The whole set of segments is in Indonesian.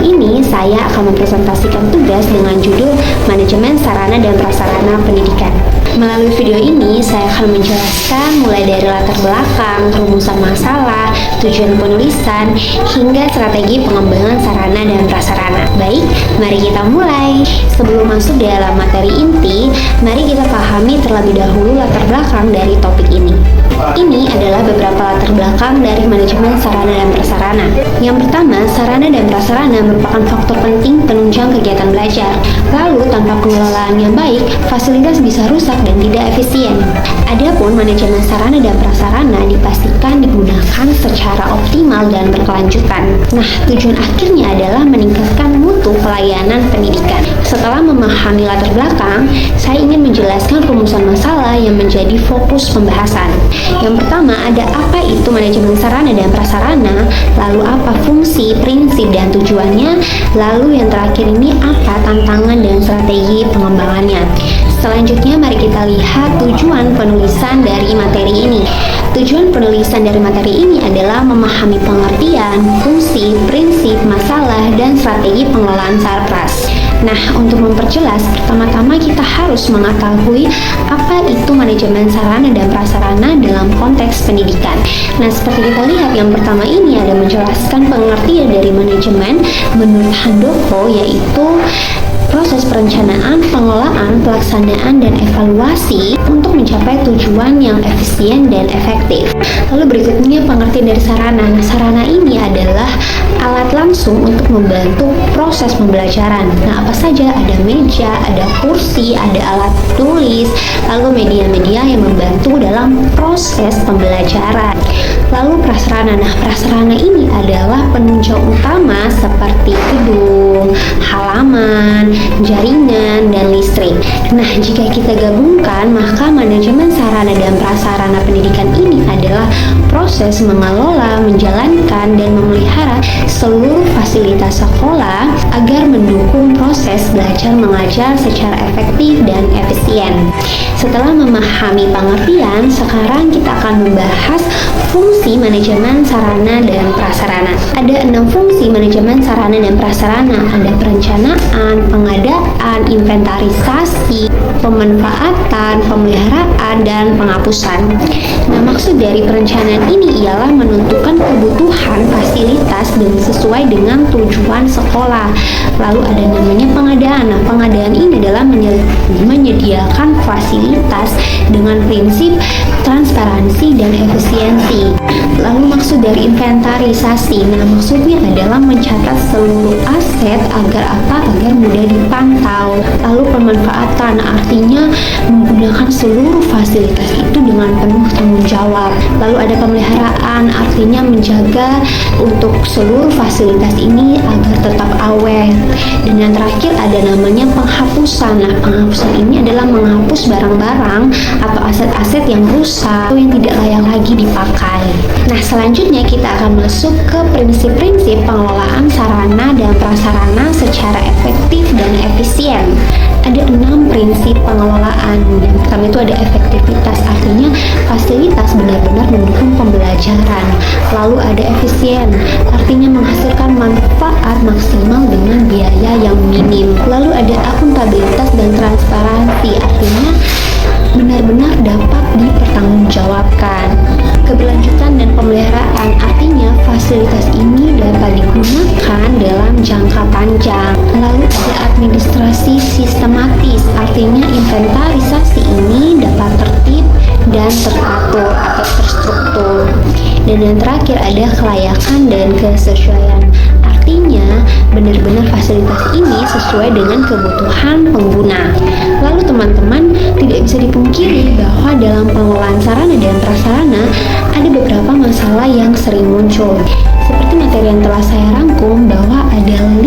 ini saya akan mempresentasikan tugas dengan judul Manajemen Sarana dan Prasarana Pendidikan. Melalui video ini, saya akan menjelaskan mulai dari latar belakang, rumusan masalah, tujuan penulisan, hingga strategi pengembangan sarana dan prasarana. Baik, mari kita mulai. Sebelum masuk dalam materi inti, mari kita pahami terlebih dahulu latar belakang dari topik ini. Ini adalah beberapa latar belakang dari manajemen sarana dan prasarana. Yang pertama, sarana dan prasarana merupakan faktor penting penunjang kegiatan belajar. Lalu, tanpa pengelolaan yang baik, fasilitas bisa rusak dan tidak efisien. Adapun manajemen sarana dan prasarana dipastikan digunakan secara optimal dan berkelanjutan. Nah, tujuan akhirnya adalah meningkatkan mutu pelayanan pendidikan. Setelah memahami latar belakang, saya ingin menjelaskan rumusan masalah yang menjadi fokus pembahasan. Yang pertama, ada apa itu manajemen sarana dan prasarana, lalu apa fungsi, prinsip, dan tujuannya, lalu yang terakhir ini apa tantangan dan strategi pengembangannya. Selanjutnya, mari kita lihat tujuan penulisan dari materi ini. Tujuan penulisan dari materi ini adalah memahami pengertian, fungsi, prinsip, masalah, dan strategi pengelolaan sarpras. Nah, untuk memperjelas, pertama-tama kita harus mengetahui apa itu manajemen sarana dan prasarana dalam konteks pendidikan. Nah, seperti kita lihat, yang pertama ini ada menjelaskan pengertian dari manajemen menurut Handoko, yaitu proses perencanaan, pengelolaan, pelaksanaan, dan evaluasi untuk mencapai tujuan yang efisien dan efektif. Lalu berikutnya pengertian dari sarana. Nah, sarana ini adalah alat langsung untuk membantu proses pembelajaran. Nah, apa saja? Ada meja, ada kursi, ada alat tulis, lalu media-media yang membantu dalam proses pembelajaran. Lalu prasarana. Nah, prasarana ini adalah penunjang utama seperti gedung, halaman, jaringan, dan listrik. Nah, jika kita gabungkan, maka manajemen sarana dan prasarana pendidikan ini adalah proses mengelola, menjalankan, dan memelihara seluruh fasilitas sekolah agar mendukung proses belajar mengajar secara efektif dan efisien. Setelah memahami pengertian, sekarang kita akan membahas fungsi manajemen sarana dan prasarana. Ada 6 fungsi manajemen sarana dan prasarana. Ada perencanaan, pengadaan, inventarisasi, pemanfaatan, pemeliharaan, dan penghapusan. Nah, maksud dari perencanaan ini ialah menentukan kebutuhan fasilitas dan sesuai dengan tujuan sekolah. Lalu ada namanya pengadaan. Nah, pengadaan ini adalah menyediakan fasilitas dengan prinsip transparansi dan efisiensi. Lalu maksud dari inventarisasi. Nah, maksudnya adalah mencatat seluruh aset agar apa? Agar mudah dipantau. Lalu pemanfaatan artinya menggunakan seluruh fasilitas itu dengan penuh tanggung jawab. Lalu ada pemeliharaan artinya menjaga untuk seluruh fasilitas ini agar tetap awet. Dan yang terakhir ada namanya penghapusan. Nah, penghapusan ini adalah menghapus barang-barang atau aset-aset yang rusak atau yang tidak layak lagi dipakai. Nah, selanjutnya kita akan masuk ke prinsip-prinsip pengelolaan sarana dan prasarana secara efektif dan efisien. Ada 6 prinsip pengelolaan. Yang pertama itu ada efektivitas, artinya fasilitas benar-benar mendukung pembelajaran. Lalu ada efisien, artinya menghasilkan manfaat maksimal dengan biaya yang minim. Lalu ada akuntabilitas dan transparansi, artinya benar-benar dapat dipertanggungjawabkan. Keberlanjutan dan pemeliharaan, artinya fasilitas ini dapat digunakan dalam jangka panjang. Lalu ada administrasi sistematis, artinya inventarisasi ini dapat tertib dan teratur atau terstruktur. Dan yang terakhir ada kelayakan dan kesesuaian, artinya benar-benar fasilitas ini sesuai dengan kebutuhan pengguna. Lalu teman-teman, tidak bisa dipungkiri bahwa dalam pengelolaan sarana dan prasarana ada beberapa masalah yang sering muncul. Seperti materi yang telah saya rangkum bahwa ada 5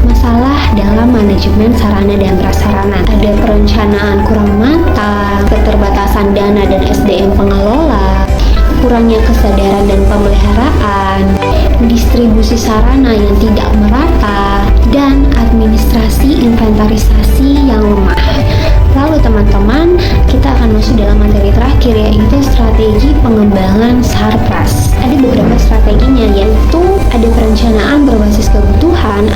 masalah dalam manajemen sarana dan prasarana. Ada perencanaan kurang matang, keterbatasan dana dan SDM pengelola, kurangnya kesadaran dan pemeliharaan, distribusi sarana yang tidak merata, dan administrasi inventarisasi yang lemah. Lalu teman-teman, kita akan masuk dalam materi terakhir, yaitu strategi pengembangan sarpras. Ada beberapa strateginya, yaitu ada perencanaan berbasis kebutuhan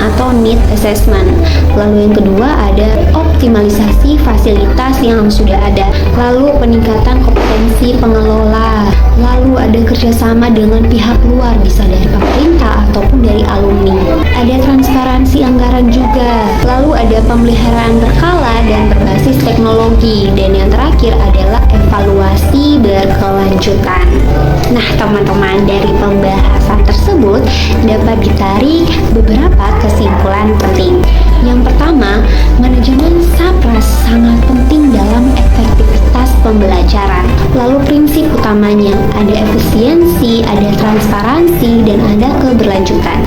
need assessment. Lalu yang kedua ada optimalisasi fasilitas yang sudah ada. Lalu peningkatan kompetensi pengelola. Lalu ada kerjasama dengan pihak luar, bisa dari pemerintah ataupun dari alumni. Ada transparansi anggaran juga. Lalu ada pemeliharaan berkala dan berbasis teknologi. Dan yang terakhir adalah evaluasi berkelanjutan. Nah, teman-teman, dari pembahasan tersebut dapat ditarik beberapa kesimpulan penting. Yang pertama, manajemen SAPRAS sangat penting dalam efektivitas pembelajaran. Lalu prinsip utamanya ada efisiensi, ada transparansi, dan ada keberlanjutan.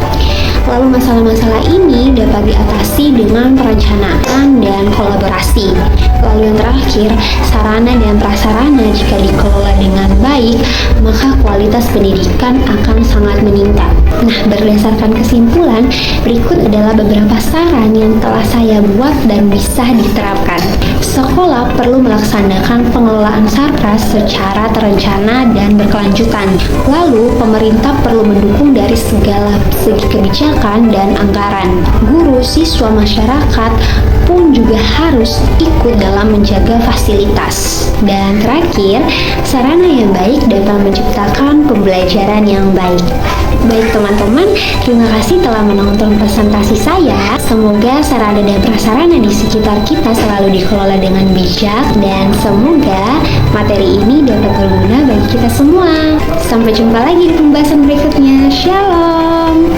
Lalu masalah-masalah ini dapat diatasi dengan perencanaan dan kolaborasi. Lalu yang terakhir, sarana dan prasarana jika dikelola dengan baik, maka kualitas pendidikan akan sangat meningkat. Nah, berdasarkan kesimpulan, berikut adalah beberapa saran yang telah saya buat dan bisa diterapkan. Sekolah perlu melaksanakan pengelolaan SAPRAS secara terencana dan berkelanjutan. Lalu, pemerintah perlu mendukung dari segala segi kebijakan dan anggaran. Guru, siswa, masyarakat pun juga harus ikut dalam menjaga fasilitas. Dan terakhir, sarana yang baik dapat menciptakan pembelajaran yang baik. Baik teman-teman, terima kasih telah menonton presentasi saya. Semoga sarana dan prasarana di sekitar kita selalu dikelola dengan bijak dan semoga materi ini dapat berguna bagi kita semua. Sampai jumpa lagi di pembahasan berikutnya. Shalom.